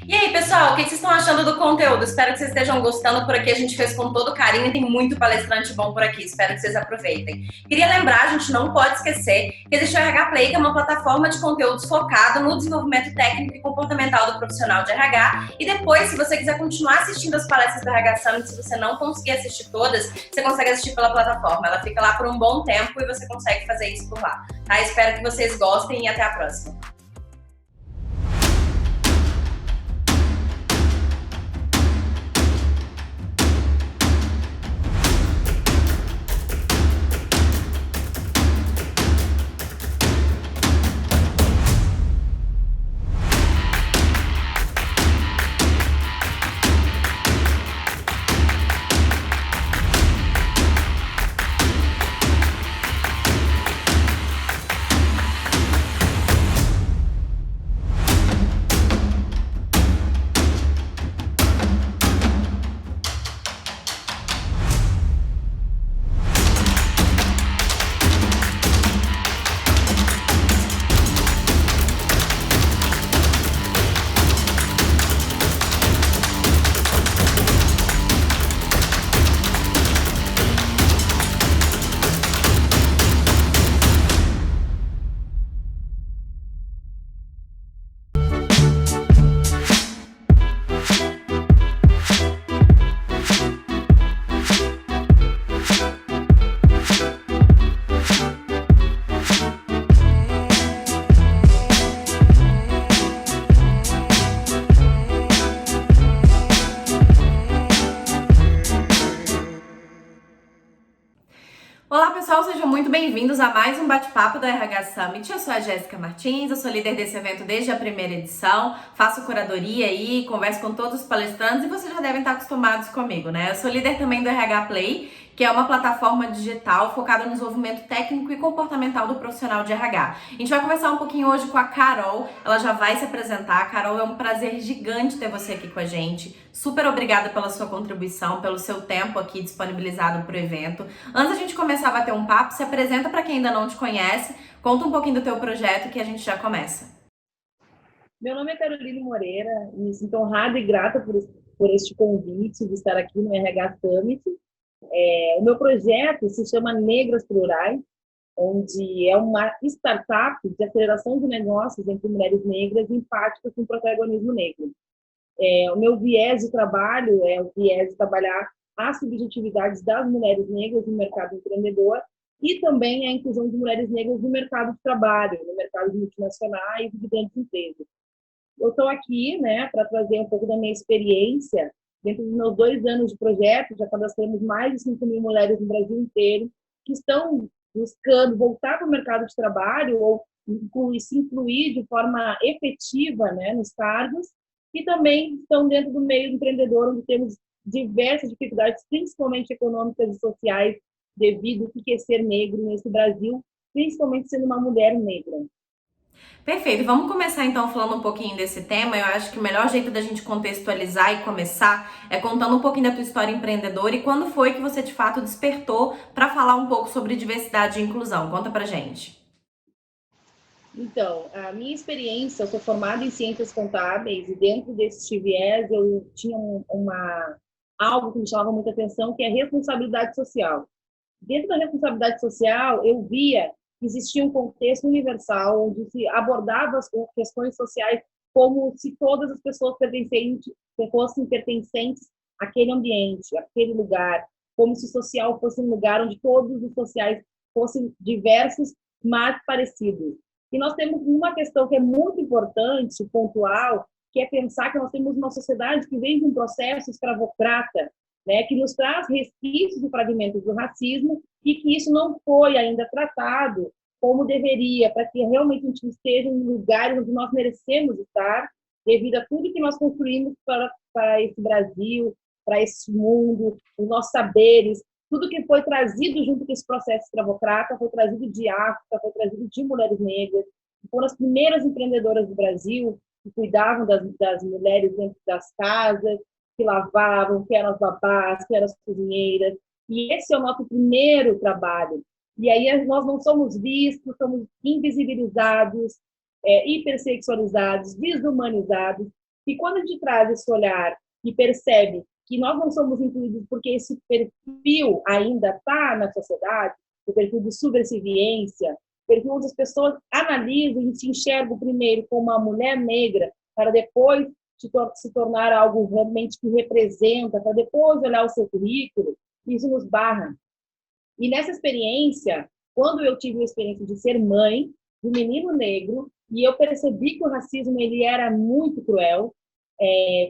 E aí, pessoal, o que vocês estão achando do conteúdo? Espero que vocês estejam gostando. Por aqui a gente fez com todo carinho e tem muito palestrante bom por aqui. Espero que vocês aproveitem. Queria lembrar, a gente não pode esquecer que existe o RH Play, que é uma plataforma de conteúdos focado no desenvolvimento técnico e comportamental do profissional de RH. E depois, se você quiser continuar assistindo as palestras do RH Summit, se você não conseguir assistir todas, você consegue assistir pela plataforma. Ela fica lá por um bom tempo e você consegue fazer isso por lá. Tá? Espero que vocês gostem e até a próxima. Olá pessoal, sejam muito bem-vindos a mais um bate-papo da RH Summit. Eu sou a Jéssica Martins, eu sou líder desse evento desde a primeira edição, faço curadoria aí, converso com todos os palestrantes e vocês já devem estar acostumados comigo, né? Eu sou líder também do RH Play, que é uma plataforma digital focada no desenvolvimento técnico e comportamental do profissional de RH. A gente vai conversar um pouquinho hoje com a Carol, ela já vai se apresentar. Carol, é um prazer gigante ter você aqui com a gente. Super obrigada pela sua contribuição, pelo seu tempo aqui disponibilizado para o evento. Antes da gente começar a bater um papo, se apresenta para quem ainda não te conhece, conta um pouquinho do teu projeto que a gente já começa. Meu nome é Caroline Moreira e me sinto honrada e grata por este convite de estar aqui no RH Summit. O meu projeto se chama Negras Plurais, onde é uma startup de aceleração de negócios entre mulheres negras empáticas com protagonismo negro. O meu viés de trabalho é o viés de trabalhar as subjetividades das mulheres negras no mercado empreendedor e também a inclusão de mulheres negras no mercado de trabalho, no mercado de multinacionais e de grandes empresas. Eu estou aqui, né, para trazer um pouco da minha experiência. Dentro dos meus 2 anos de projeto, já cadastramos mais de 5.000 mulheres no Brasil inteiro que estão buscando voltar para o mercado de trabalho ou se incluir de forma efetiva, né, nos cargos, e também estão dentro do meio empreendedor, onde temos diversas dificuldades, principalmente econômicas e sociais, devido ao que é ser negro nesse Brasil, principalmente sendo uma mulher negra. Perfeito, vamos começar então falando um pouquinho desse tema. Eu acho que o melhor jeito da gente contextualizar e começar é contando um pouquinho da tua história empreendedora e quando foi que você de fato despertou para falar um pouco sobre diversidade e inclusão. Conta pra gente. Então, a minha experiência, eu sou formada em ciências contábeis e dentro desse viés eu tinha algo que me chamava muita atenção, que é a responsabilidade social. Dentro da responsabilidade social, eu via que existia um contexto universal onde se abordava as questões sociais como se todas as pessoas fossem pertencentes àquele ambiente, àquele lugar, como se o social fosse um lugar onde todos os sociais fossem diversos, mas parecidos. E nós temos uma questão que é muito importante, pontual, que é pensar que nós temos uma sociedade que vem de um processo escravocrata, né, que nos traz resquícios e fragmentos do racismo e que isso não foi ainda tratado como deveria, para que realmente a gente esteja em lugares onde nós merecemos estar, devido a tudo que nós construímos para esse Brasil, para esse mundo, os nossos saberes, tudo que foi trazido junto com esse processo escravocrata foi trazido de África, foi trazido de mulheres negras, que foram as primeiras empreendedoras do Brasil, que cuidavam das mulheres dentro das casas, que lavavam, que eram as babás, que eram as cozinheiras. E esse é o nosso primeiro trabalho. E aí nós não somos vistos, somos invisibilizados, hipersexualizados, desumanizados. E quando a gente traz esse olhar e percebe que nós não somos incluídos porque esse perfil ainda está na sociedade, o perfil de subserviência, o perfil onde as pessoas analisam e se enxergam primeiro como uma mulher negra, para depois se tornar algo realmente que representa, para depois olhar o seu currículo, isso nos barra. E nessa experiência, quando eu tive a experiência de ser mãe de um menino negro, e eu percebi que o racismo ele era muito cruel,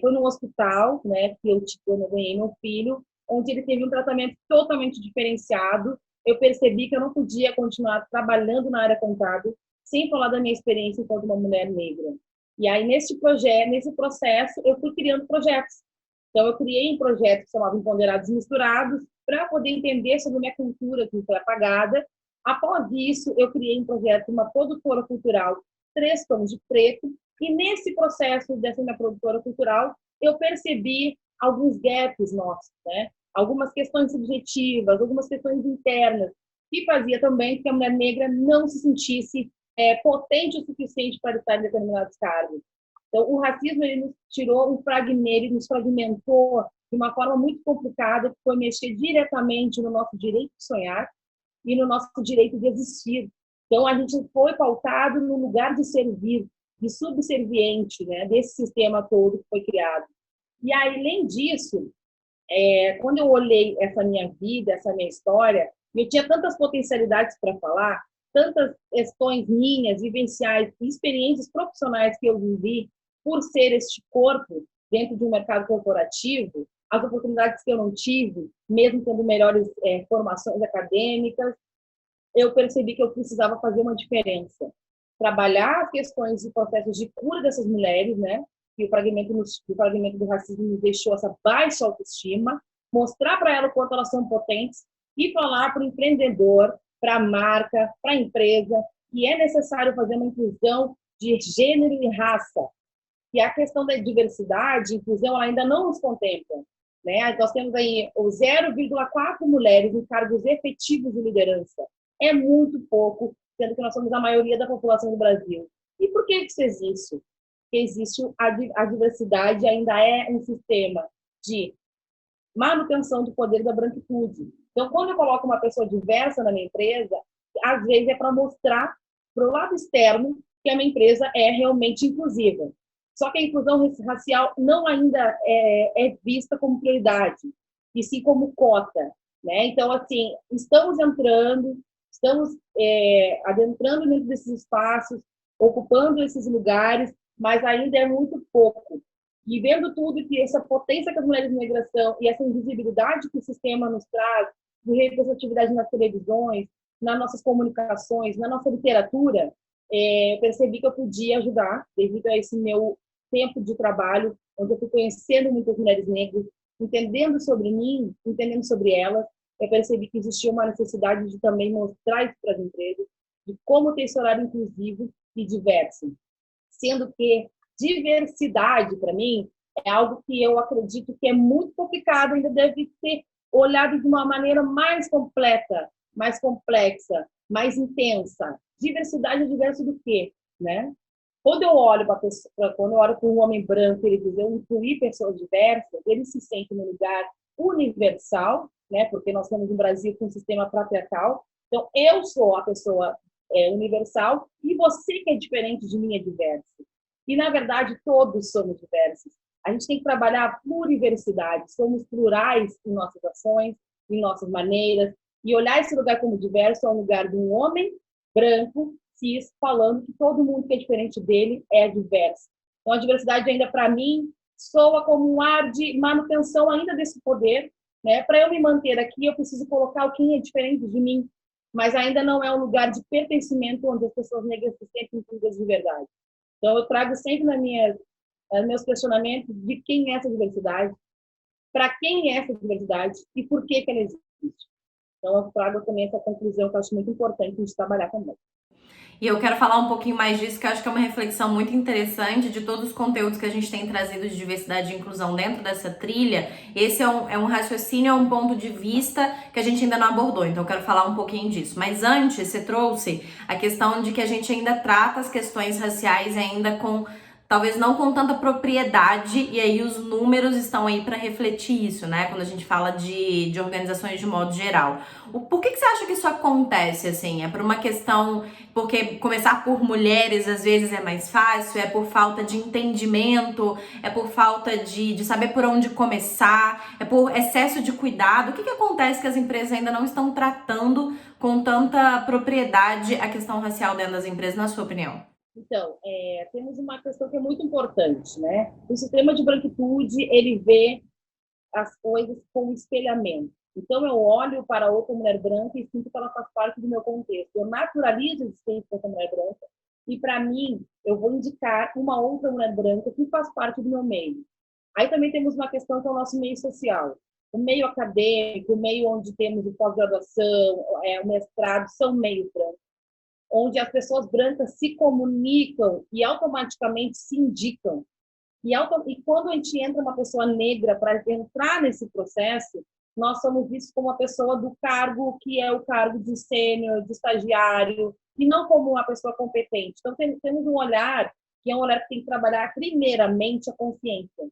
foi num hospital, né, que quando eu ganhei meu filho, onde ele teve um tratamento totalmente diferenciado. Eu percebi que eu não podia continuar trabalhando na área contábil sem falar da minha experiência enquanto uma mulher negra. E aí, nesse processo, eu fui criando projetos. Então, eu criei um projeto que se chamava Empoderados e Misturados, para poder entender sobre a minha cultura que foi apagada. Após isso, eu criei um projeto, uma produtora cultural, 3 Tons de Preto, e nesse processo dessa minha produtora cultural, eu percebi alguns gaps nossos, né? Algumas questões subjetivas, algumas questões internas, que fazia também que a mulher negra não se sentisse potente o suficiente para estar em determinados cargos. Então, o racismo ele nos tirou um fragmento, ele nos fragmentou de uma forma muito complicada, que foi mexer diretamente no nosso direito de sonhar e no nosso direito de existir. Então, a gente foi pautado no lugar de servir, de subserviente, né, desse sistema todo que foi criado. E aí, além disso, quando eu olhei essa minha vida, essa minha história, eu tinha tantas potencialidades para falar, tantas questões minhas, vivenciais, experiências profissionais que eu vivi por ser este corpo dentro de um mercado corporativo, as oportunidades que eu não tive, mesmo tendo melhores formações acadêmicas, eu percebi que eu precisava fazer uma diferença. Trabalhar as questões e processos de cura dessas mulheres, né? E o fragmento do racismo nos deixou essa baixa autoestima, mostrar para ela o quanto elas são potentes e falar para o empreendedor, para a marca, para a empresa, que é necessário fazer uma inclusão de gênero e raça. E a questão da diversidade, inclusão, ela ainda não nos contempla. Né? Nós temos aí 0,4 mulheres em cargos efetivos de liderança. É muito pouco, sendo que nós somos a maioria da população do Brasil. E por que isso existe? Porque existe a diversidade, ainda é um sistema de manutenção do poder da branquitude. Então, quando eu coloco uma pessoa diversa na minha empresa, às vezes é para mostrar para o lado externo que a minha empresa é realmente inclusiva. Só que a inclusão racial não ainda é vista como prioridade, e sim como cota. Né? Então, assim, estamos adentrando dentro desses espaços, ocupando esses lugares, mas ainda é muito pouco. E vendo tudo que essa potência que as mulheres negras são e essa invisibilidade que o sistema nos traz, de representatividade nas televisões, nas nossas comunicações, na nossa literatura, percebi que eu podia ajudar, devido a esse meu tempo de trabalho, onde eu fui conhecendo muitas mulheres negras, entendendo sobre mim, entendendo sobre elas, eu percebi que existia uma necessidade de também mostrar isso para as empresas, de como ter esse horário inclusivo e diverso. Sendo que diversidade, para mim, é algo que eu acredito que é muito complicado, ainda deve ser olhado de uma maneira mais completa, mais complexa, mais intensa. Diversidade é diverso do quê? Né? Quando eu olho para um homem branco, ele diz, eu incluí pessoas diversas, ele se sente no lugar universal, né? Porque nós temos um Brasil com um sistema patriarcal. Então, eu sou a pessoa universal e você que é diferente de mim é diverso. E, na verdade, todos somos diversos. A gente tem que trabalhar a pluriversidade. Somos plurais em nossas ações, em nossas maneiras. E olhar esse lugar como diverso é um lugar de um homem branco, cis, falando que todo mundo que é diferente dele é diverso. Então, a diversidade ainda, para mim, soa como um ar de manutenção ainda desse poder. Né? Para eu me manter aqui, eu preciso colocar o que é diferente de mim, mas ainda não é um lugar de pertencimento onde as pessoas negras se sentem incluídas de verdade. Então, eu trago sempre meus questionamentos de quem é essa diversidade, para quem é essa diversidade e por que ela existe. Então, eu trago também essa conclusão que eu acho muito importante a gente trabalhar também. E eu quero falar um pouquinho mais disso, que eu acho que é uma reflexão muito interessante de todos os conteúdos que a gente tem trazido de diversidade e inclusão dentro dessa trilha. Esse é um raciocínio, é um ponto de vista que a gente ainda não abordou, então eu quero falar um pouquinho disso. Mas antes, você trouxe a questão de que a gente ainda trata as questões raciais ainda com talvez não com tanta propriedade, e aí os números estão aí para refletir isso, né? Quando a gente fala de organizações de modo geral. Por que você acha que isso acontece, assim? É por uma questão, porque começar por mulheres às vezes é mais fácil, é por falta de entendimento, é por falta de saber por onde começar, é por excesso de cuidado. O que acontece que as empresas ainda não estão tratando com tanta propriedade a questão racial dentro das empresas, na sua opinião? Então, temos uma questão que é muito importante, né? O sistema de branquitude, ele vê as coisas com espelhamento. Então, eu olho para outra mulher branca e sinto que ela faz parte do meu contexto. Eu naturalizo a existência dessa mulher branca e, para mim, eu vou indicar uma outra mulher branca que faz parte do meu meio. Aí também temos uma questão que é o nosso meio social. O meio acadêmico, o meio onde temos o pós-graduação, o mestrado, são meios brancos, onde as pessoas brancas se comunicam e automaticamente se indicam. E quando a gente entra uma pessoa negra para entrar nesse processo, nós somos vistos como uma pessoa do cargo que é o cargo de sênior, de estagiário, e não como uma pessoa competente. Então, temos um olhar que é um olhar que tem que trabalhar primeiramente a consciência.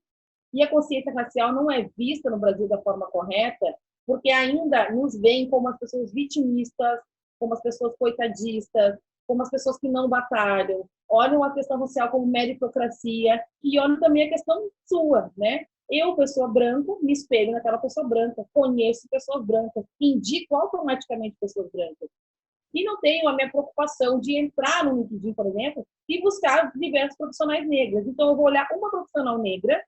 E a consciência racial não é vista no Brasil da forma correta, porque ainda nos veem como as pessoas vitimistas, como as pessoas coitadistas, como as pessoas que não batalham, olham a questão racial como meritocracia e olham também a questão sua, né? Eu, pessoa branca, me espelho naquela pessoa branca, conheço pessoas brancas, indico automaticamente pessoas brancas. E não tenho a minha preocupação de entrar no LinkedIn, por exemplo, e buscar diversos profissionais negras. Então, eu vou olhar uma profissional negra,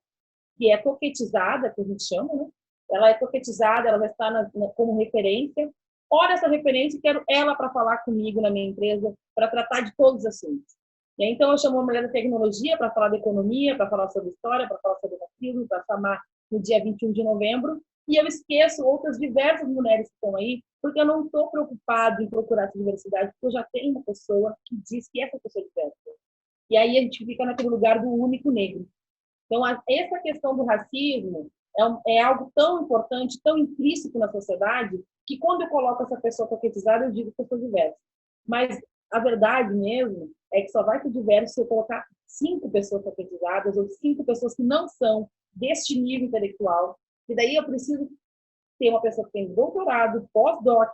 que é toquetizada, que a gente chama, né? Ela é toquetizada, ela vai estar como referência. Olha essa referência e quero ela para falar comigo na minha empresa, para tratar de todos os assuntos. E aí, então, eu chamo uma mulher da tecnologia para falar da economia, para falar sobre história, para falar sobre racismo, para chamar no dia 21 de novembro. E eu esqueço outras diversas mulheres que estão aí, porque eu não estou preocupado em procurar essa diversidade, porque eu já tenho uma pessoa que diz que essa pessoa é diversa. E aí a gente fica naquele lugar do único negro. Então, essa questão do racismo é algo tão importante, tão intrínseco na sociedade, que quando eu coloco essa pessoa coquetizada, eu digo que eu sou diversa. Mas a verdade mesmo é que só vai ser diverso se eu colocar 5 pessoas coquetizadas ou 5 pessoas que não são deste nível intelectual. E daí eu preciso ter uma pessoa que tem doutorado, pós-doc,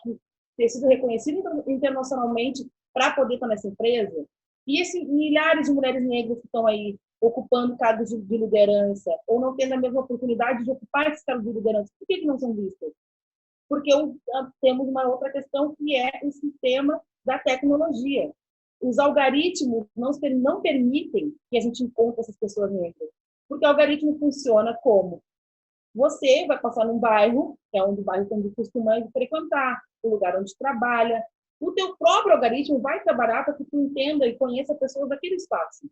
ter sido reconhecida internacionalmente para poder estar nessa empresa. E esses milhares de mulheres negras que estão aí ocupando cargos de liderança ou não tendo a mesma oportunidade de ocupar esses cargos de liderança, por que não são vistas? Porque temos uma outra questão que é o sistema da tecnologia. Os algoritmos não permitem que a gente encontre essas pessoas negras, porque o algoritmo funciona como? Você vai passar num bairro, que é onde o bairro tem costuma frequentar, o lugar onde trabalha. O teu próprio algoritmo vai trabalhar para que tu entenda e conheça pessoas daquele espaço.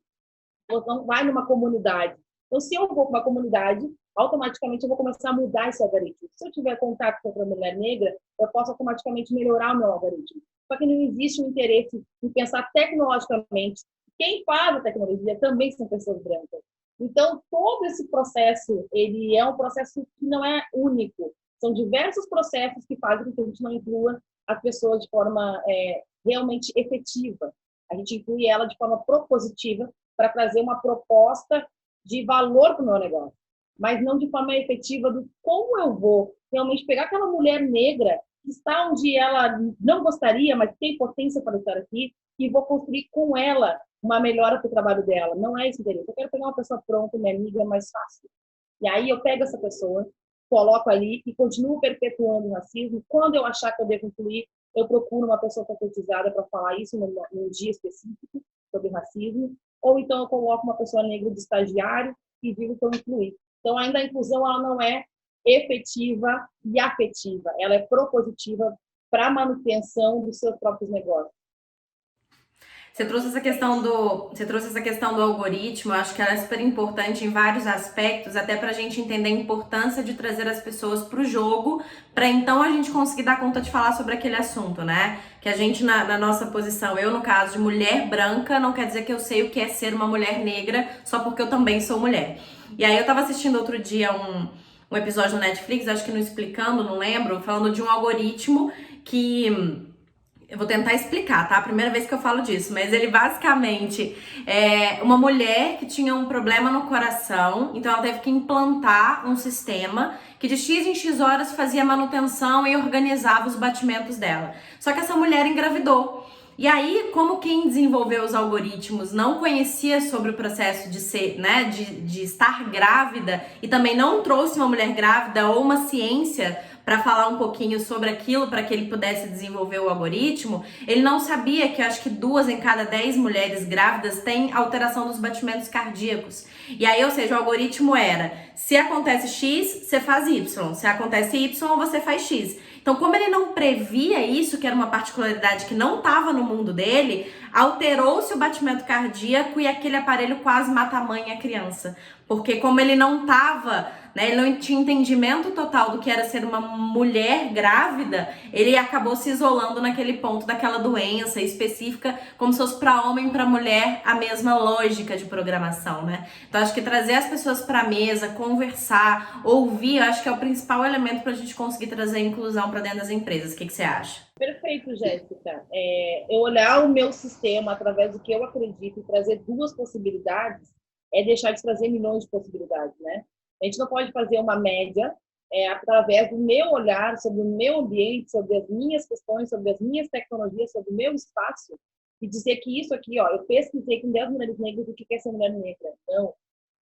Então, vai numa comunidade. Então, se eu vou para uma comunidade, automaticamente eu vou começar a mudar esse algoritmo. Se eu tiver contato com outra mulher negra, eu posso automaticamente melhorar o meu algoritmo. Só que não existe um interesse em pensar tecnologicamente. Quem faz a tecnologia também são pessoas brancas. Então, todo esse processo, ele é um processo que não é único. São diversos processos que fazem com que a gente não inclua as pessoas de forma realmente efetiva. A gente inclui ela de forma propositiva para trazer uma proposta de valor para o meu negócio, mas não de forma efetiva do como eu vou realmente pegar aquela mulher negra que está onde ela não gostaria, mas tem potência para estar aqui, e vou construir com ela uma melhora para o trabalho dela. Não é esse interesse. Eu quero pegar uma pessoa pronta, minha amiga, é mais fácil. E aí eu pego essa pessoa, coloco ali e continuo perpetuando o racismo. Quando eu achar que eu devo incluir, eu procuro uma pessoa competizada para falar isso num dia específico sobre racismo, ou então eu coloco uma pessoa negra de estagiário e digo que eu incluí. Então, ainda a inclusão ela não é efetiva e afetiva, ela é propositiva para a manutenção dos seus próprios negócios. Você trouxe essa questão do algoritmo, eu acho que ela é super importante em vários aspectos, até para a gente entender a importância de trazer as pessoas para o jogo, para então a gente conseguir dar conta de falar sobre aquele assunto, né? Que a gente, na nossa posição, eu no caso de mulher branca, não quer dizer que eu sei o que é ser uma mulher negra, só porque eu também sou mulher. E aí eu tava assistindo outro dia um episódio no Netflix, acho que no Explicando, não lembro, falando de um algoritmo que Eu vou tentar explicar, tá? Primeira vez que eu falo disso, mas ele basicamente é uma mulher que tinha um problema no coração, então ela teve que implantar um sistema que de X em X horas fazia manutenção e organizava os batimentos dela. Só que essa mulher engravidou. E aí, como quem desenvolveu os algoritmos não conhecia sobre o processo de ser, né, de estar grávida e também não trouxe uma mulher grávida ou uma ciência para falar um pouquinho sobre aquilo para que ele pudesse desenvolver o algoritmo, ele não sabia que eu acho que 2 em cada 10 mulheres grávidas têm alteração dos batimentos cardíacos. E aí, ou seja, o algoritmo era: se acontece X, você faz Y, se acontece Y, você faz X. Então, como ele não previa isso, que era uma particularidade que não estava no mundo dele, alterou-se o batimento cardíaco e aquele aparelho quase mata a mãe e a criança. Porque como ele não estava, né, ele não tinha entendimento total do que era ser uma mulher grávida, ele acabou se isolando naquele ponto daquela doença específica, como se fosse para homem e para mulher a mesma lógica de programação, né? Então acho que trazer as pessoas para a mesa, conversar, ouvir, eu acho que é o principal elemento para a gente conseguir trazer a inclusão para dentro das empresas. O que você acha? Perfeito, Jéssica. Eu olhar o meu sistema através do que eu acredito e trazer 2 possibilidades é deixar de trazer milhões de possibilidades, né? A gente não pode fazer uma média através do meu olhar sobre o meu ambiente, sobre as minhas questões, sobre as minhas tecnologias, sobre o meu espaço e dizer que isso aqui, ó, eu pesquisei com 10 mulheres negras o que é ser mulher negra. Não,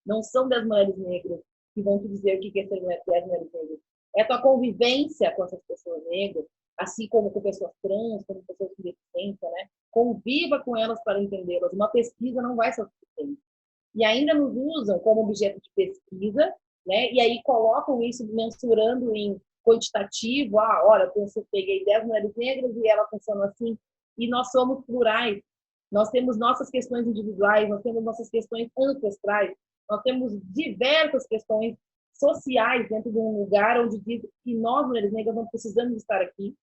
não são 10 mulheres negras que vão te dizer o que é ser 10 mulheres negras. É a tua convivência com essas pessoas negras, assim como com pessoas trans, como pessoas com deficiência, né? Conviva com elas para entendê-las. Uma pesquisa não vai ser suficiente. E ainda nos usam como objeto de pesquisa, né? E aí colocam isso mensurando em quantitativo. Ah, olha, eu peguei 10 mulheres negras e ela funciona assim. E nós somos plurais. Nós temos nossas questões individuais, nós temos nossas questões ancestrais, nós temos diversas questões sociais dentro de um lugar onde diz que nós, mulheres negras, não precisamos estar aqui,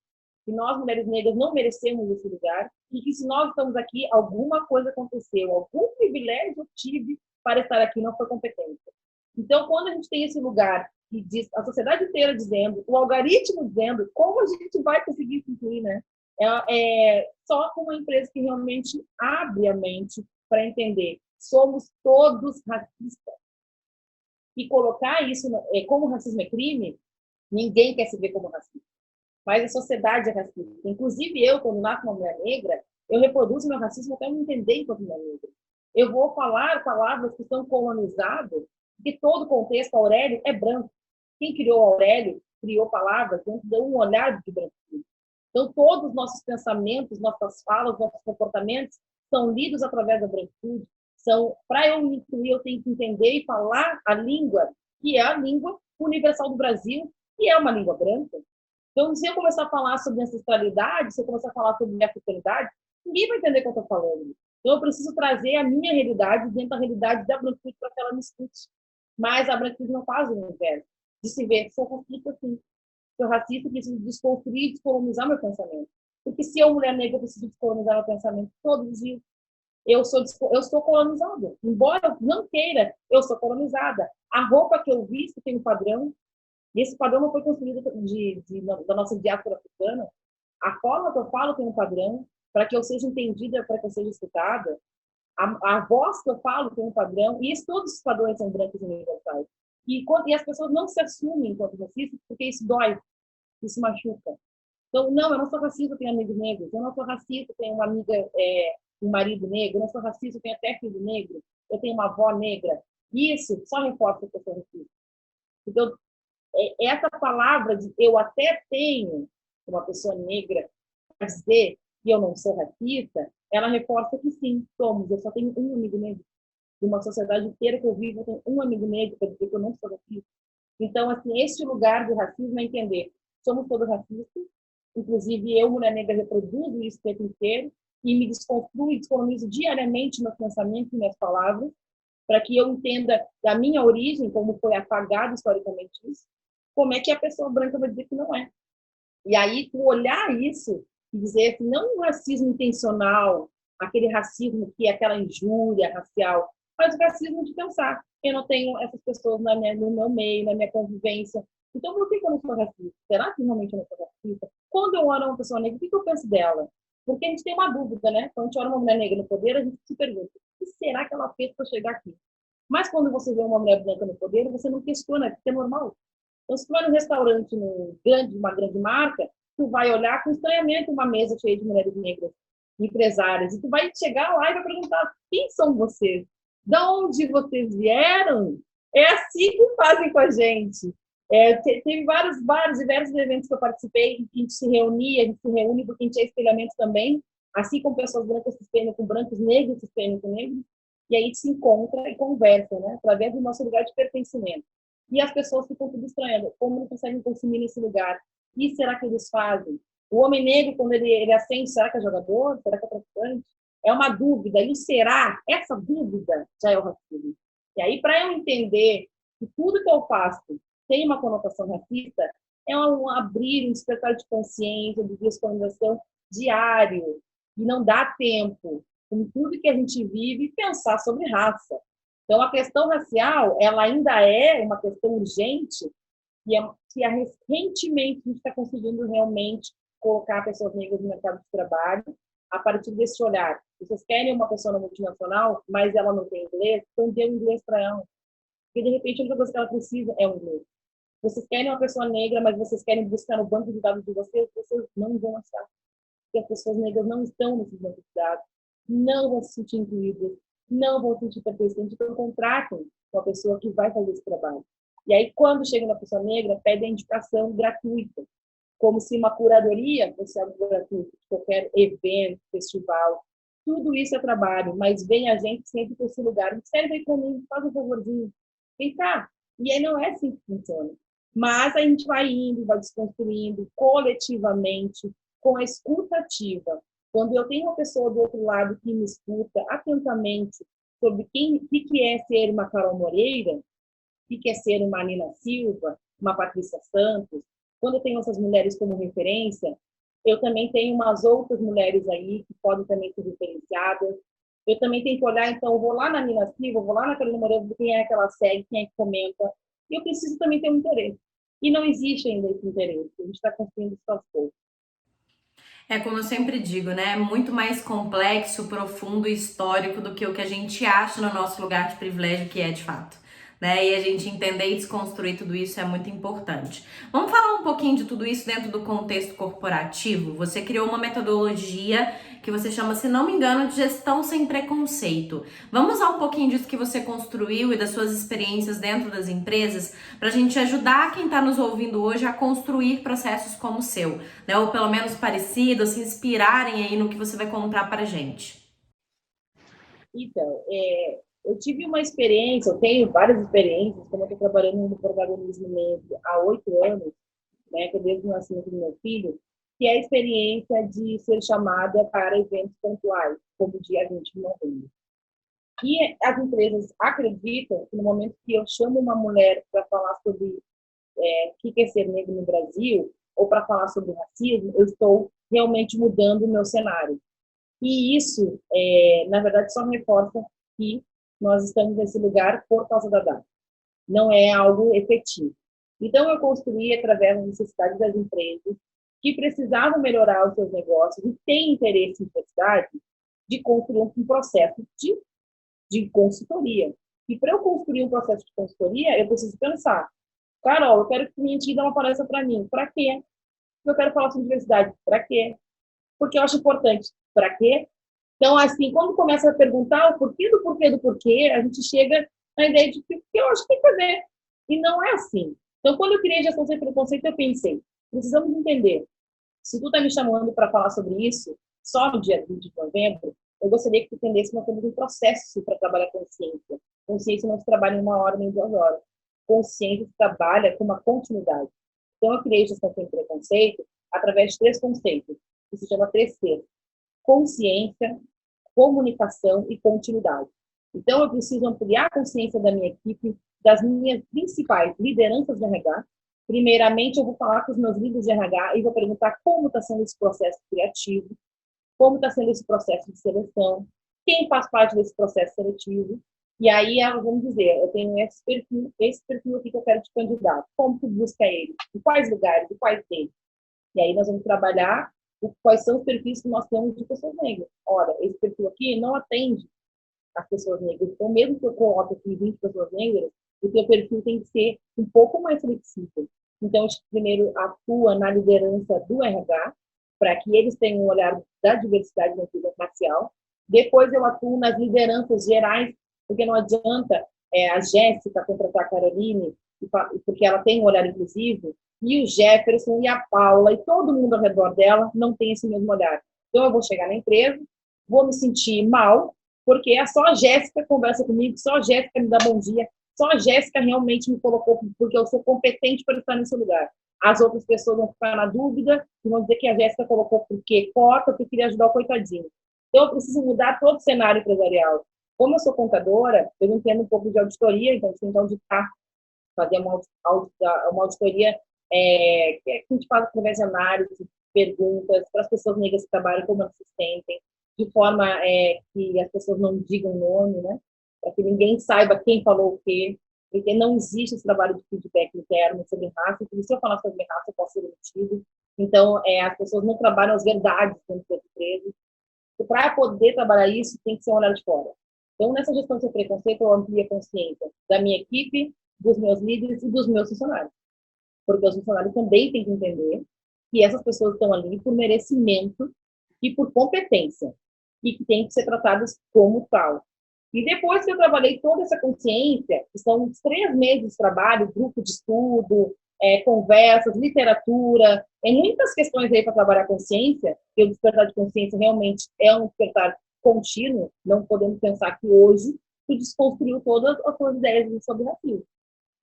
que nós, mulheres negras, não merecemos esse lugar e que se nós estamos aqui, alguma coisa aconteceu, algum privilégio eu tive para estar aqui, não foi competência. Então, quando a gente tem esse lugar que diz, a sociedade inteira dizendo, o algoritmo dizendo, como a gente vai conseguir concluir, né? Só com uma empresa que realmente abre a mente para entender. Somos todos racistas. E colocar isso como racismo é crime, ninguém quer se ver como racista. Mas a sociedade é racista. Inclusive eu, quando nasço uma mulher negra, eu reproduzo meu racismo até me entender enquanto mulher negra. Eu vou falar palavras que são colonizadas, porque todo o contexto, Aurélio é branco. Quem criou Aurélio criou palavras dentro de um olhar de branquitude. Então, todos os nossos pensamentos, nossas falas, nossos comportamentos são lidos através da branquitude. Para eu me incluir, eu tenho que entender e falar a língua, que é a língua universal do Brasil, que é uma língua branca. Então, se eu começar a falar sobre ancestralidade, se eu começar a falar sobre africanidade, ninguém vai entender o que eu estou falando. Então, eu preciso trazer a minha realidade dentro da realidade da branquitude para que ela me escute. Mas a branquitude não faz o inverso. De se ver, sou racista, sim. Sou racista, preciso desconstruir, descolonizar meu pensamento. Porque se eu, mulher negra, preciso descolonizar meu pensamento todos os dias, eu sou colonizada. Embora eu não queira, eu sou colonizada. A roupa que eu visto tem um padrão, e esse padrão não foi construído da nossa diáspora africana. A forma que eu falo tem um padrão, para que eu seja entendida, para que eu seja escutada. A voz que eu falo tem um padrão, e todos os padrões são brancos e universais. E as pessoas não se assumem enquanto racistas, porque isso dói, isso machuca. Então, não, eu não sou racista, eu tenho amigos negros. Eu não sou racista, eu tenho uma amiga, um marido negro. Eu não sou racista, eu tenho até filho negro. Eu tenho uma avó negra. Isso só reforça que eu sou racista. Então, essa palavra de eu até tenho uma pessoa negra para dizer que eu não sou racista, ela reforça que sim, somos. Eu só tenho um amigo negro. De uma sociedade inteira que eu vivo, eu tenho um amigo negro para dizer que eu não sou racista. Então, assim, este lugar do racismo é entender. Somos todos racistas, inclusive eu, mulher negra, reproduzo isso o tempo inteiro e me desconstruo e descolonizo diariamente meus pensamentos e minhas palavras, para que eu entenda da minha origem, como foi apagado historicamente isso, como é que a pessoa branca vai dizer que não é. E aí, tu olhar isso e dizer que não um racismo intencional, aquele racismo que é aquela injúria racial, mas o racismo de pensar. Eu não tenho essas pessoas no meu meio, na minha convivência. Então, por que eu não sou racista? Será que realmente eu não sou racista? Quando eu olho uma pessoa negra, o que eu penso dela? Porque a gente tem uma dúvida, né? Quando a gente olha uma mulher negra no poder, a gente se pergunta, o que será que ela fez para chegar aqui? Mas quando você vê uma mulher branca no poder, você não questiona, porque é normal. Então, se tu vai num restaurante, uma grande marca, tu vai olhar com estranhamento uma mesa cheia de mulheres negras, empresárias, e tu vai chegar lá e vai perguntar, quem são vocês? De onde vocês vieram? É assim que fazem com a gente. Teve diversos eventos que eu participei, em que a gente se reunia, a gente se reúne porque a gente é espelhamento também, assim como pessoas brancas se espelham com brancos, negros se espelham com negros, e aí a gente se encontra e conversa, né, através do nosso lugar de pertencimento. E as pessoas ficam tudo estranhando, como não conseguem consumir nesse lugar? O que será que eles fazem? O homem negro, quando ele acende, será que é jogador? Será que é traficante? É uma dúvida. E o será? Essa dúvida já é o racismo. E aí, para eu entender que tudo que eu faço tem uma conotação racista, é um abrir, um despertar de consciência, de descolonização diário. E não dá tempo, com tudo que a gente vive, pensar sobre raça. Então, a questão racial, ela ainda é uma questão urgente recentemente a gente está conseguindo realmente colocar pessoas negras no mercado de trabalho a partir desse olhar. Vocês querem uma pessoa na multinacional, mas ela não tem inglês, então dê um inglês para ela. Porque, de repente, a única coisa que ela precisa é um inglês. Vocês querem uma pessoa negra, mas vocês querem buscar no banco de dados de vocês não vão achar. Porque as pessoas negras não estão nesses bancos de dados, não vão se sentir incluídas, não vão se sentir pertencentes, então contratam uma pessoa que vai fazer esse trabalho. E aí, quando chega uma pessoa negra, pede a indicação gratuita, como se uma curadoria fosse algo gratuito, qualquer evento, festival. Tudo isso é trabalho, mas vem a gente sempre para esse lugar. Serve aí para mim, faz um favorzinho. Vem cá. E aí não é assim que funciona. Mas a gente vai indo, vai desconstruindo coletivamente, com a escuta ativa. Quando eu tenho uma pessoa do outro lado que me escuta atentamente sobre o que é ser uma Carol Moreira, o que é ser uma Nina Silva, uma Patrícia Santos, quando eu tenho essas mulheres como referência, eu também tenho umas outras mulheres aí que podem também ser referenciadas. Eu também tenho que olhar, então, eu vou lá na Nina Silva, vou lá na Carolina Moreira, ver quem é que ela segue, quem é que comenta. E eu preciso também ter um interesse. E não existe ainda esse interesse. A gente está construindo isso aos poucos. É como eu sempre digo, né? É muito mais complexo, profundo e histórico do que o que a gente acha no nosso lugar de privilégio, que é de fato. Né? E a gente entender e desconstruir tudo isso é muito importante. Vamos falar um pouquinho de tudo isso dentro do contexto corporativo? Você criou uma metodologia que você chama, se não me engano, de gestão sem preconceito. Vamos usar um pouquinho disso que você construiu e das suas experiências dentro das empresas para a gente ajudar quem está nos ouvindo hoje a construir processos como o seu, né? Ou pelo menos parecidos, se inspirarem aí no que você vai contar para a gente. Então, eu tive uma experiência, eu tenho várias experiências, como eu estou trabalhando no protagonismo negro há 8 anos, né, que é desde o nascimento do meu filho, que é a experiência de ser chamada para eventos pontuais, como o dia 20 de novembro. E as empresas acreditam que no momento que eu chamo uma mulher para falar sobre o que é ser negro no Brasil, ou para falar sobre racismo, eu estou realmente mudando o meu cenário. E isso, na verdade, só reforça que nós estamos nesse lugar por causa da data. Não é algo efetivo. Então, eu construí, através das necessidades das empresas, que precisavam melhorar os seus negócios e têm interesse em diversidade, de construir um processo de consultoria. E para eu construir um processo de consultoria, eu preciso pensar, Carol, eu quero que o cliente dê uma palestra para mim. Para quê? Eu quero falar sobre diversidade. Para quê? Porque eu acho importante. Para quê? Então, assim, quando começa a perguntar o porquê do porquê do porquê, a gente chega na ideia de que eu acho que tem que fazer. E não é assim. Então, quando eu criei gestão sem preconceito, eu pensei, precisamos entender. Se tu está me chamando para falar sobre isso, só no dia 20 de novembro, eu gostaria que tu entendesse que nós temos um processo para trabalhar consciência. Consciência não se trabalha em 1 hora nem 2 horas. Consciência se trabalha com uma continuidade. Então, eu criei gestão sem preconceito através de 3 conceitos, que se chama 3C: consciência, comunicação e continuidade. Então, eu preciso ampliar a consciência da minha equipe, das minhas principais lideranças de RH. Primeiramente, eu vou falar com os meus líderes de RH e vou perguntar como está sendo esse processo criativo, como está sendo esse processo de seleção, quem faz parte desse processo seletivo. E aí, vamos dizer, eu tenho esse perfil aqui que eu quero de candidato. Como tu busca ele? Em quais lugares? Em quais tempos? E aí nós vamos trabalhar quais são os perfis que nós temos de pessoas negras. Ora, esse perfil aqui não atende as pessoas negras. Então, mesmo que eu coloque aqui 20 pessoas negras, o teu perfil tem que ser um pouco mais flexível. Então, a gente primeiro atua na liderança do RH, para que eles tenham um olhar da diversidade na vida racial. Depois, eu atuo nas lideranças gerais, porque não adianta a Jéssica contratar a Caroline, porque ela tem um olhar inclusivo, e o Jefferson e a Paula e todo mundo ao redor dela não tem esse mesmo olhar. Então, eu vou chegar na empresa, vou me sentir mal, porque só a Jéssica conversa comigo, só a Jéssica me dá bom dia, só a Jéssica realmente me colocou porque eu sou competente para estar nesse lugar. As outras pessoas vão ficar na dúvida e vão dizer que a Jéssica colocou porque corta, porque queria ajudar o coitadinho. Então, eu preciso mudar todo o cenário empresarial. Como eu sou contadora, eu entendo um pouco de auditoria, então a gente tem que auditar, fazer uma auditoria que a gente faz através de análise, perguntas para as pessoas negras que trabalham, como elas se sentem, de forma que as pessoas não digam o nome, né? Para que ninguém saiba quem falou o quê, porque não existe esse trabalho de feedback interno sobre raça, porque se eu falar sobre raça, eu posso ser demitido. Então, as pessoas não trabalham as verdades dentro da empresa. E para poder trabalhar isso, tem que ser um olhar de fora. Então, nessa gestão de preconceito, eu amplio a consciência da minha equipe, dos meus líderes e dos meus funcionários. Porque os funcionários também têm que entender que essas pessoas estão ali por merecimento e por competência, e que têm que ser tratadas como tal. E depois que eu trabalhei toda essa consciência, que são uns 3 meses de trabalho, grupo de estudo, conversas, literatura, muitas questões aí para trabalhar a consciência, e o despertar de consciência realmente é um despertar contínuo, não podemos pensar que hoje tu desconstruiu todas as suas ideias sobre racismo,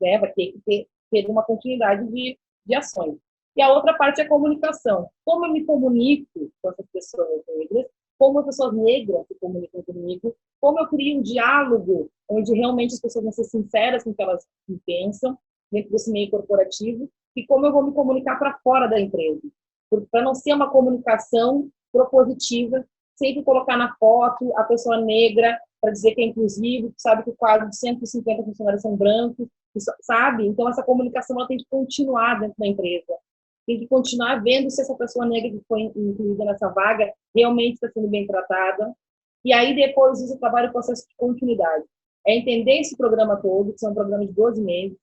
né? Vai ter que ter uma continuidade de ações. E a outra parte é a comunicação. Como eu me comunico com essas pessoas negras, como as pessoas negras se comunicam comigo, como eu crio um diálogo onde realmente as pessoas vão ser sinceras com o que elas pensam dentro desse meio corporativo, e como eu vou me comunicar para fora da empresa. Para não ser uma comunicação propositiva, sempre colocar na foto a pessoa negra para dizer que é inclusivo, que sabe que quase 150 funcionários são brancos, sabe? Então, essa comunicação ela tem que continuar dentro da empresa. Tem que continuar vendo se essa pessoa negra que foi incluída nessa vaga realmente está sendo bem tratada. E aí, depois disso, eu trabalho o processo de continuidade. É entender esse programa todo, que são um programa de 12 meses.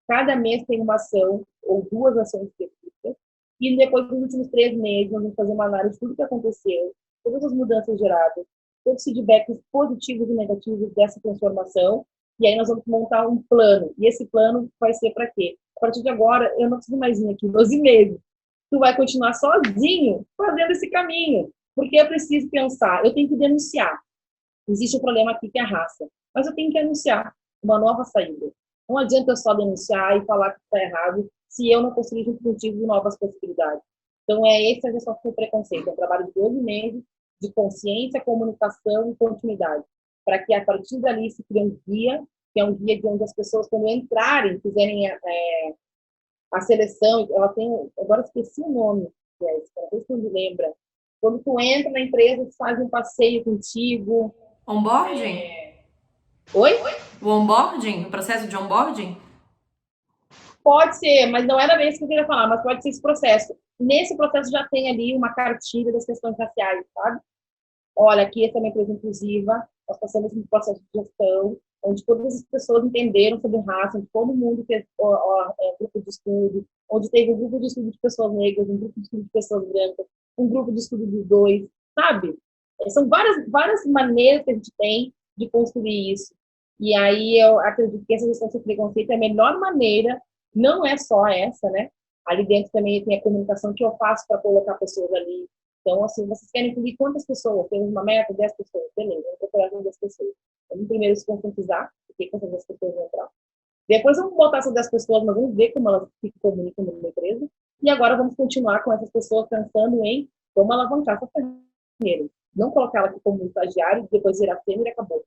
Cada mês tem uma ação ou 2 ações específicas. E depois dos últimos 3 meses, nós vamos fazer uma análise de tudo que aconteceu, todas as mudanças geradas, todos os feedbacks positivos e negativos dessa transformação. E aí nós vamos montar um plano. E esse plano vai ser para quê? A partir de agora, eu não preciso mais vir aqui 12 meses. Tu vai continuar sozinho fazendo esse caminho. Porque eu preciso pensar, eu tenho que denunciar. Existe um problema aqui que é a raça. Mas eu tenho que anunciar uma nova saída. Não adianta eu só denunciar e falar que está errado se eu não conseguir junto contigo novas possibilidades. Então, essa a gestão sem preconceito. É um trabalho de 12 meses de consciência, comunicação e continuidade. Para que, a partir dali, se crie um guia, que é um guia de onde as pessoas, quando entrarem, fizerem a seleção, ela tem, agora esqueci o nome, Jéssica, não sei se tu me lembra. Quando tu entra na empresa, tu faz um passeio contigo. Onboarding? Oi? O onboarding? O processo de onboarding? Pode ser, mas não era isso que eu queria falar, mas pode ser esse processo. Nesse processo já tem ali uma cartilha das questões raciais, sabe? Olha, aqui essa é uma empresa inclusiva, nós passamos um processo de gestão, onde todas as pessoas entenderam sobre raça, onde todo mundo fez grupo de estudo, onde teve um grupo de estudo de pessoas negras, um grupo de estudo de pessoas brancas, um grupo de estudo dos dois, sabe? São várias maneiras que a gente tem de construir isso. E aí eu acredito que essa gestão sem preconceito é a melhor maneira, não é só essa, né? Ali dentro também tem a comunicação que eu faço para colocar pessoas ali. Então, assim, vocês querem incluir quantas pessoas? Temos uma meta, 10 pessoas. Beleza, vamos procurar 10 pessoas. Vamos primeiro se conscientizar de que essas 10 pessoas vão entrar. Depois vamos botar essas 10 pessoas, nós vamos ver como elas se comunicam numa empresa. E agora vamos continuar com essas pessoas pensando em como alavancar essa carreira. Não colocar ela aqui como estagiário, depois virar sênior e acabou.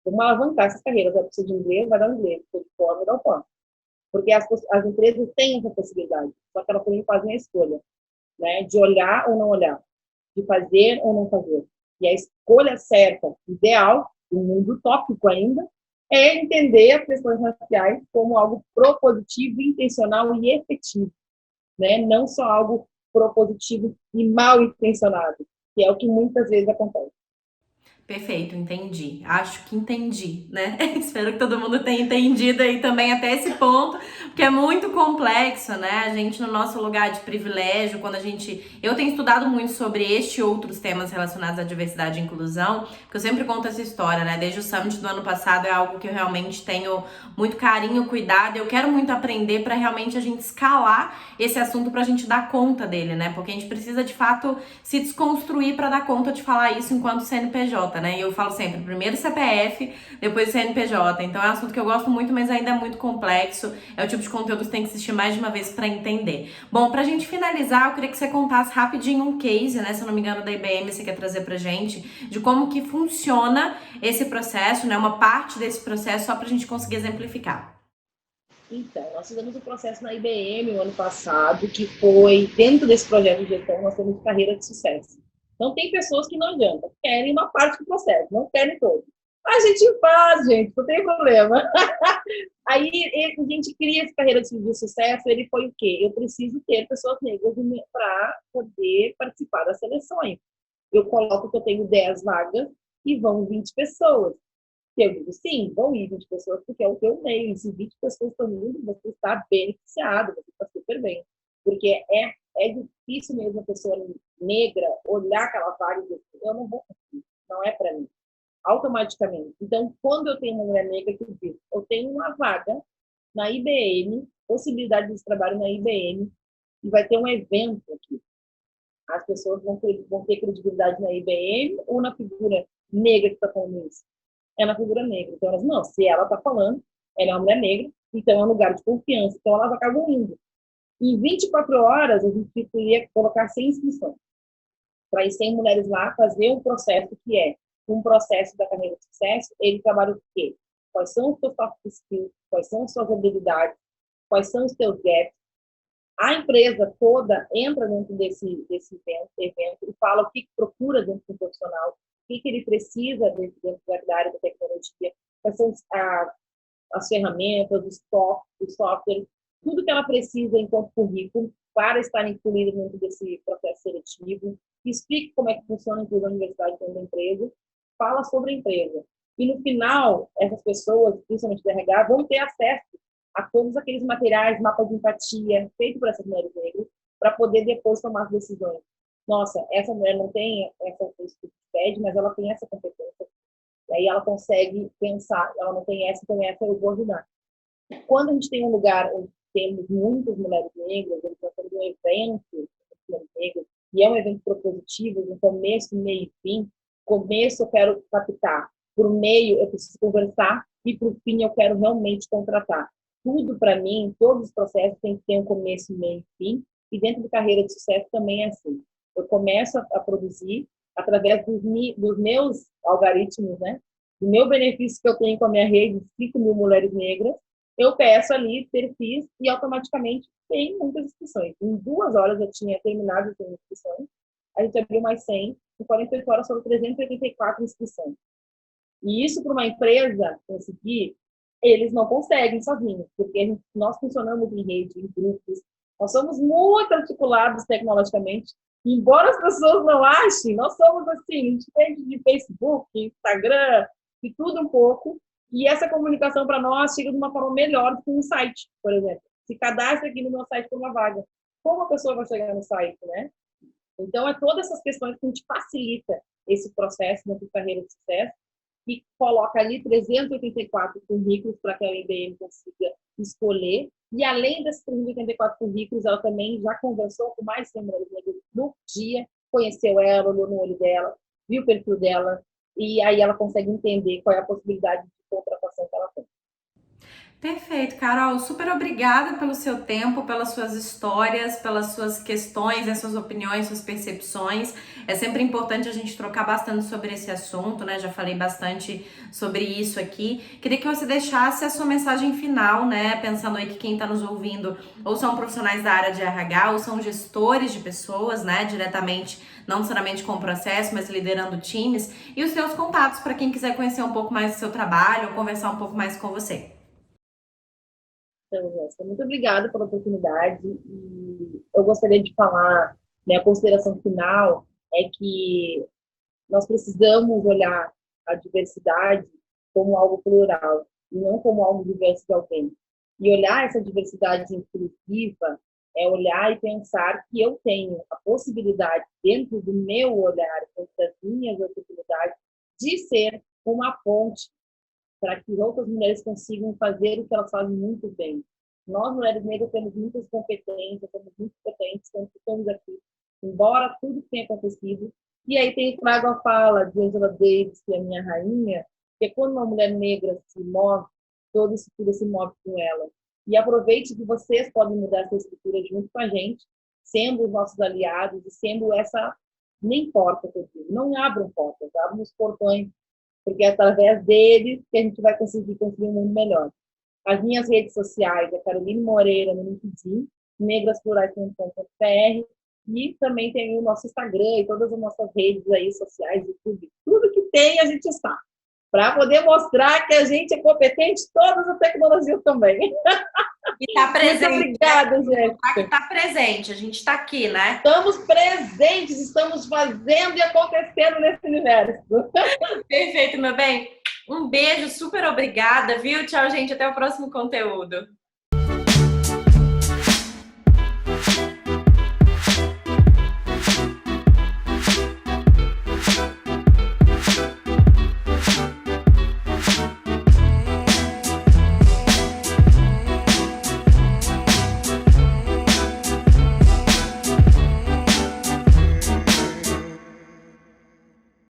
Vamos alavancar essas carreiras. Vai precisar de inglês, vai dar um inglês. Se de fora, vai dar o fora. Porque as empresas têm essa possibilidade. Só que elas também fazem a escolha, né? De olhar ou não olhar, de fazer ou não fazer. E a escolha certa, ideal, um mundo utópico ainda, é entender as questões raciais como algo propositivo, intencional e efetivo, né? Não só algo propositivo e mal intencionado, que é o que muitas vezes acontece. Perfeito, entendi. Acho que entendi, né? Espero que todo mundo tenha entendido aí também até esse ponto, porque é muito complexo, né? A gente, no nosso lugar de privilégio, quando a gente. Eu tenho estudado muito sobre este e outros temas relacionados à diversidade e inclusão, porque eu sempre conto essa história, né? Desde o Summit do ano passado é algo que eu realmente tenho muito carinho, cuidado. Eu quero muito aprender para realmente a gente escalar esse assunto para a gente dar conta dele, né? Porque a gente precisa de fato se desconstruir para dar conta de falar isso enquanto CNPJ, né? E eu falo sempre, primeiro CPF, depois CNPJ. Então é um assunto que eu gosto muito, mas ainda é muito complexo. É o tipo de conteúdo que tem que assistir mais de uma vez para entender. Bom, pra gente finalizar, eu queria que você contasse rapidinho um case, né? Se eu não me engano, da IBM, você quer trazer pra gente, de como que funciona esse processo, né? Uma parte desse processo, só pra gente conseguir exemplificar. Então, nós fizemos um processo na IBM o ano passado, que foi, dentro desse projeto de gestão, nós temos carreira de sucesso. Então, tem pessoas que não adianta, querem uma parte do processo, não querem todo. A gente faz, gente, não tem problema. Aí, a gente cria essa carreira de sucesso, ele foi o quê? Eu preciso ter pessoas negras para poder participar das seleções. Eu coloco que eu tenho 10 vagas e vão 20 pessoas. Eu digo, sim, vão ir 20 pessoas, porque é o teu meio. E se 20 pessoas estão indo, você está beneficiado, você está super bem. Porque é difícil mesmo a pessoa negra olhar aquela vaga e dizer, eu não vou conseguir, não é para mim. Automaticamente. Então, quando eu tenho uma mulher negra que diz, eu tenho uma vaga na IBM, possibilidade de trabalho na IBM, e vai ter um evento aqui. As pessoas vão ter credibilidade na IBM ou na figura negra que está falando isso? É na figura negra. Então, elas, não, se ela está falando, ela é uma mulher negra, então é um lugar de confiança. Então, elas acabam indo. Em 24 horas, a gente queria colocar 100 inscrições. Para ir 100 mulheres lá fazer um processo que é um processo da carreira de sucesso. Ele trabalha o quê? Quais são os seus soft skills? Quais são as suas habilidades? Quais são os seus gaps? A empresa toda entra dentro desse evento e fala o que procura dentro do profissional, o que ele precisa dentro da área da tecnologia, quais são as ferramentas, os softwares, tudo que ela precisa enquanto currículo para estar incluída dentro desse processo seletivo, explique como é que funciona a inclusão da universidade dentro da empresa, fala sobre a empresa. E no final, essas pessoas, principalmente do RH, vão ter acesso a todos aqueles materiais, mapas de empatia, feito por essas mulheres negras, para poder depois tomar as decisões. Nossa, essa mulher não tem essa pede, mas ela tem essa competência. E aí ela consegue pensar, ela não tem essa, então essa eu vou ajudar. Quando a gente tem um lugar onde temos muitas mulheres negras, nós temos um evento de mulheres negras, e é um evento propositivo, no começo, meio e fim. Começo eu quero captar, por meio eu preciso conversar, e por fim eu quero realmente contratar. Tudo para mim, todos os processos têm que ter um começo, meio e fim, e dentro de carreira de sucesso também é assim. Eu começo a produzir através dos meus algoritmos, né? Do meu benefício que eu tenho com a minha rede de 5 mil mulheres negras, eu peço ali perfis e automaticamente tem muitas inscrições. Em 2 horas eu tinha terminado as inscrições, a gente abriu mais 100, em 48 horas foram 384 inscrições. E isso para uma empresa conseguir, eles não conseguem sozinhos, porque nós funcionamos em rede, em grupos, nós somos muito articulados tecnologicamente, embora as pessoas não achem, nós somos assim, a gente tem de Facebook, Instagram, e tudo um pouco, e essa comunicação para nós chega de uma forma melhor do que um site, por exemplo. Se cadastra aqui no meu site por uma vaga. Como a pessoa vai chegar no site, né? Então, é todas essas questões que a gente facilita esse processo dentro de carreira de sucesso e coloca ali 384 currículos para que a IBM consiga escolher. E, além desses 384 currículos, ela também já conversou com mais de 100 mulheres negras no dia, conheceu ela, olhou no olho dela, viu o perfil dela, e aí ela consegue entender qual é a possibilidade de contratação que ela tem. Perfeito, Carol. Super obrigada pelo seu tempo, pelas suas histórias, pelas suas questões, as suas opiniões, suas percepções. É sempre importante a gente trocar bastante sobre esse assunto, né? Já falei bastante sobre isso aqui. Queria que você deixasse a sua mensagem final, né? Pensando aí que quem está nos ouvindo ou são profissionais da área de RH ou são gestores de pessoas, né? Diretamente, não necessariamente com o processo, mas liderando times. E os seus contatos para quem quiser conhecer um pouco mais do seu trabalho ou conversar um pouco mais com você. Então, Jéssica, muito obrigada pela oportunidade. E eu gostaria de falar né? A consideração final é que nós precisamos olhar a diversidade como algo plural e não como algo diverso de alguém. E olhar essa diversidade inclusiva é olhar e pensar que eu tenho a possibilidade, dentro do meu olhar, dentro das minhas oportunidades, de ser uma ponte para que outras mulheres consigam fazer o que elas fazem muito bem. Nós, mulheres negras, temos muitas competências, somos muito potentes, estamos aqui, embora tudo tenha acontecido. E aí trago a fala de Angela Davis, que é a minha rainha, que é quando uma mulher negra se move, toda estrutura se move com ela. E aproveite que vocês podem mudar essa estrutura junto com a gente, sendo os nossos aliados e sendo essa, nem porta que eu digo, não abram portas, abram os portões, porque é através deles que a gente vai conseguir construir um mundo melhor. As minhas redes sociais é Caroline Moreira no LinkedIn, negrasplurais.com.br, e também tem o nosso Instagram e todas as nossas redes aí sociais, YouTube, tudo que tem a gente está, para poder mostrar que a gente é competente em todas as tecnologias também. E está presente. Muito obrigada, Jéssica. Está presente, a gente está aqui, né? Estamos presentes, estamos fazendo e acontecendo nesse universo. Perfeito, meu bem. Um beijo, super obrigada, viu? Tchau, gente. Até o próximo conteúdo.